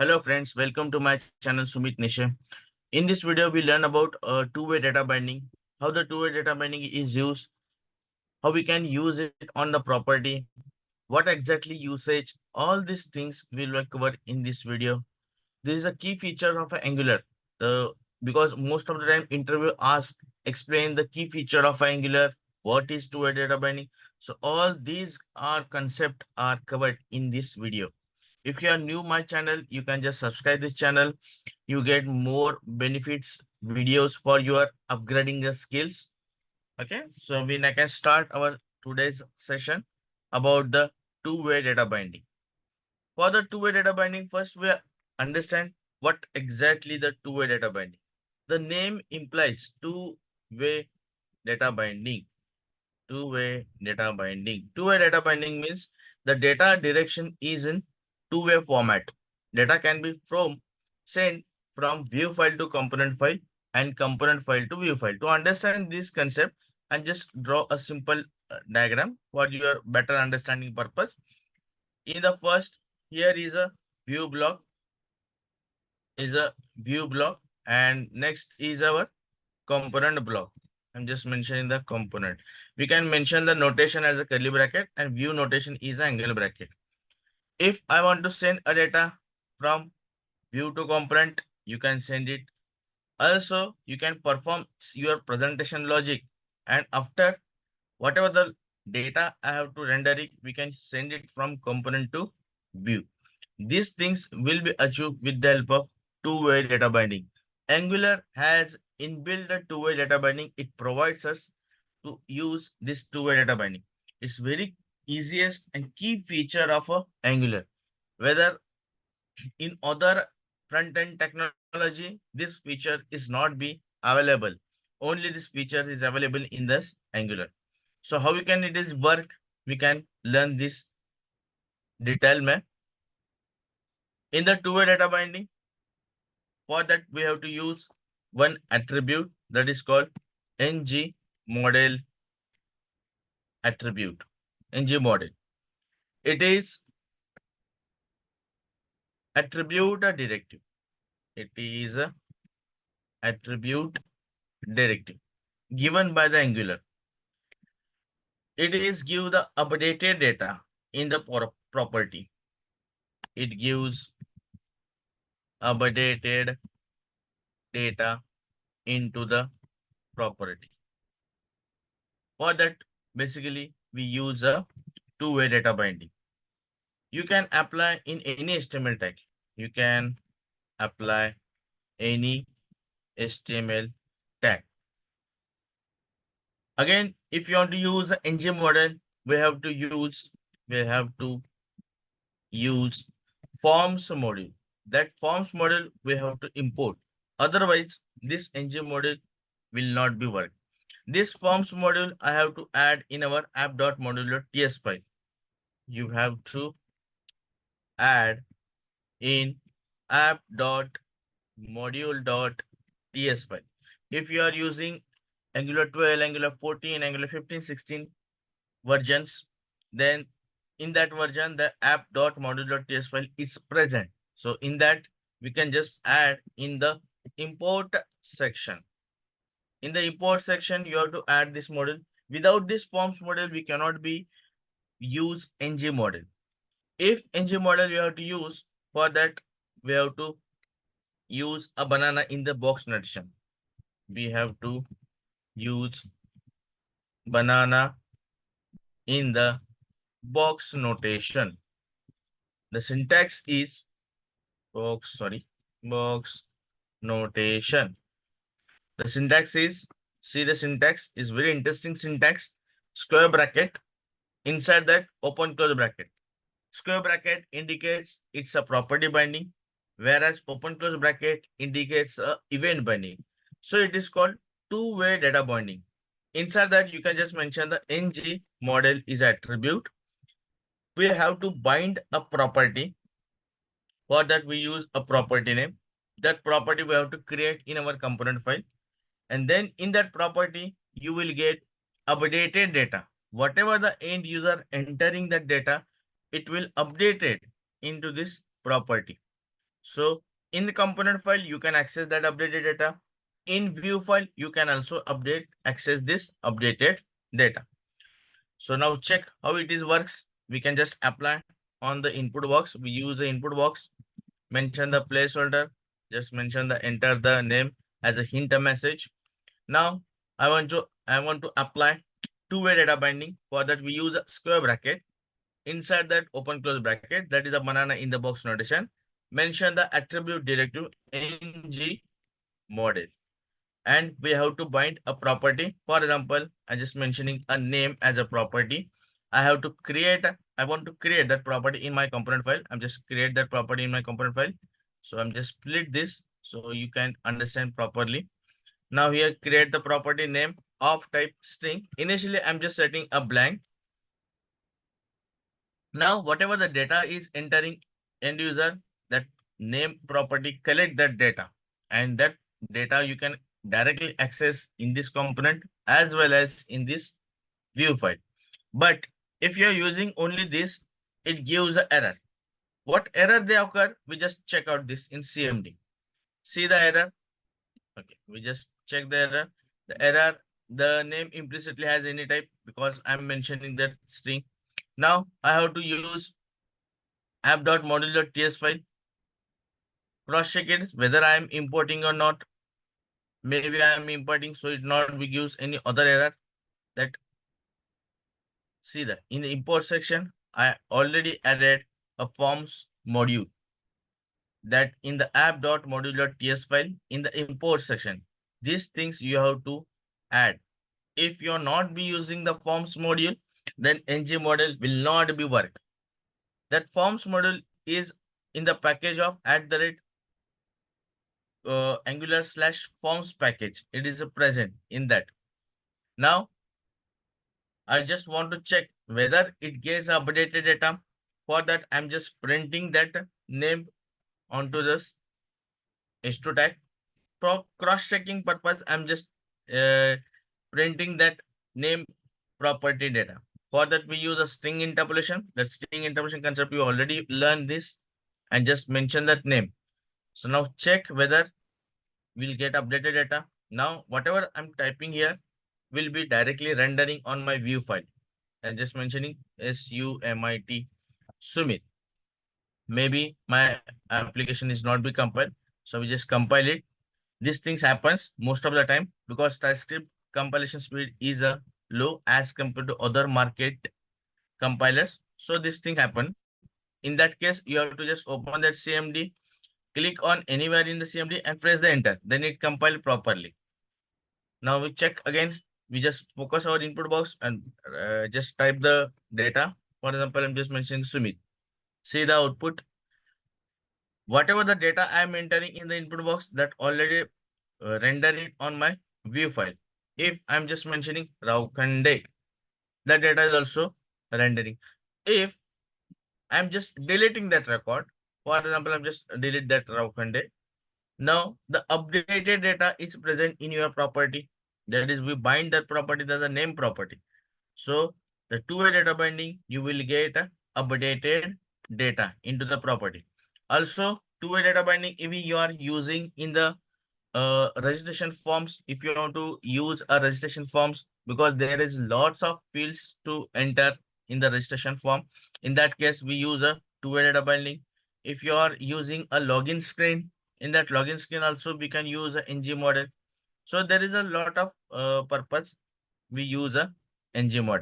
Hello friends, welcome to my channel Sumit Nishe. In this video, we learn about two-way data binding, how the two-way data binding is used, how we can use it on the property, what exactly usage, all these things we will cover in this video. This is a key feature of Angular because most of the time interview asks explain the key feature of Angular, what is two-way data binding. So all these are concept are covered in this video. If you are new my channel, you can just subscribe this channel. You get more benefits videos for your upgrading your skills. Okay, so we can start our today's session about the two-way data binding. For the two-way data binding, first we understand what exactly the two-way data binding. The name implies two-way data binding. Two-way data binding. Two-way data binding means the data direction is in two-way format. Data can be sent from view file to component file and component file to view file. To understand this concept, and just draw a simple diagram for your better understanding purpose. In the first, here view block is a view block, and next is our component block. I'm just mentioning the component. We can mention the notation as a curly bracket and view notation is an angle bracket. If I want to send a data from view to component, you can send it. Also, you can perform your presentation logic, and after whatever the data I have to render it, we can send it from component to view. These things will be achieved with the help of two-way data binding. Angular has inbuilt a two-way data binding. It provides us to use this two-way data binding. It's very easiest and key feature of a Angular. Whether in other front-end technology, this feature is not be available. Only this feature is available in this Angular. So how we can it is work? We can learn this detail में. In the two-way data binding, for that we have to use one attribute that is called ngModel attribute. ngModel. It is attribute a directive. It is a attribute directive given by the Angular. It is give the updated data in the property. It gives updated data into the property. For that, basically, we use a two-way data binding. You can apply in any HTML tag. You can apply any HTML tag. Again, if you want to use the ngModel, we have to use FormsModule. That FormsModule we have to import. Otherwise, this ngModel will not be work. This FormsModule I have to add in our app.module.ts file. You have to add in app.module.ts file. If you are using Angular 12, Angular 14, Angular 15, 16 versions, then in that version, the app.module.ts file is present. So in that, we can just add in the import section. In the import section, you have to add this model. Without this FormsModule, we cannot be use ngModel. If ngModel you have to use, for that, we have to use a banana in the box notation. We have to use banana in the box notation. The syntax is box notation. The syntax is, see the syntax is very interesting syntax. Square bracket, inside that open close bracket. Square bracket indicates it's a property binding, whereas open close bracket indicates a event binding. So it is called two-way data binding. Inside that, you can just mention the ngModel is attribute. We have to bind a property. For that, we use a property name. That property we have to create in our component file. And then in that property, you will get updated data. Whatever the end user entering that data, it will update it into this property. So in the component file, you can access that updated data. In view file, you can also access this updated data. So now check how it is works. We can just apply on the input box. We use the input box, mention the placeholder, just mention the enter the name as a hint message. Now I want to apply two-way data binding. For that, we use a square bracket. Inside that, open close bracket, that is a banana in the box notation. Mention the attribute directive ngModel. And we have to bind a property. For example, I'm just mentioning a name as a property. I want to create that property in my component file. I'm just create that property in my component file. So I'm just split this so you can understand properly. Now here, create the property name of type string. Initially, I'm just setting a blank. Now, whatever the data is entering end user, that name property collect that data, and that data you can directly access in this component as well as in this view file. But if you're using only this, it gives an error. What error they occur? We just check out this in CMD. See the error. Okay, we just check the error. The error, the name implicitly has any type because I'm mentioning that string. Now I have to use app.module.ts file. Cross check it whether I am importing or not. Maybe I am importing, so it not we gives any other error. That see that in the import section, I already added a forms module. That in the app.module.ts file in the import section, these things you have to add. If you're not be using the forms module, then ngModel will not be work. That forms module is in the package of @angular/forms package. It is a present in that. Now I just want to check whether it gets updated data. For that, I'm just printing that name onto this h2 tag. For cross-checking purpose, I'm just uh, printing that name property data. For that, we use a string interpolation. That string interpolation concept, you already learned this, and just mention that name. So now check whether we'll get updated data. Now, whatever I'm typing here will be directly rendering on my view file. And just mentioning Sumit. Maybe my application is not be compiled. So we just compile it. These things happens most of the time because Typescript compilation speed is low as compared to other market compilers. So this thing happen. In that case, you have to just open that CMD, click on anywhere in the CMD and press the enter. Then it compile properly. Now we check again. We just focus our input box and just type the data. For example, I'm just mentioning Sumit. See the output. Whatever the data I'm entering in the input box, that already render it on my view file. If I'm just mentioning Raukhande, the data is also rendering. If I'm just deleting that record, for example, I'm just delete that Raukhande. Now the updated data is present in your property. That is, we bind that property as a name property. So the two-way data binding, you will get updated data into the property. Also, two-way data binding, if you are using in the registration forms, if you want to use a registration forms, because there is lots of fields to enter in the registration form. In that case, we use a two-way data binding. If you are using a login screen, in that login screen also we can use a ngModel. So there is a lot of purpose we use a ngModel.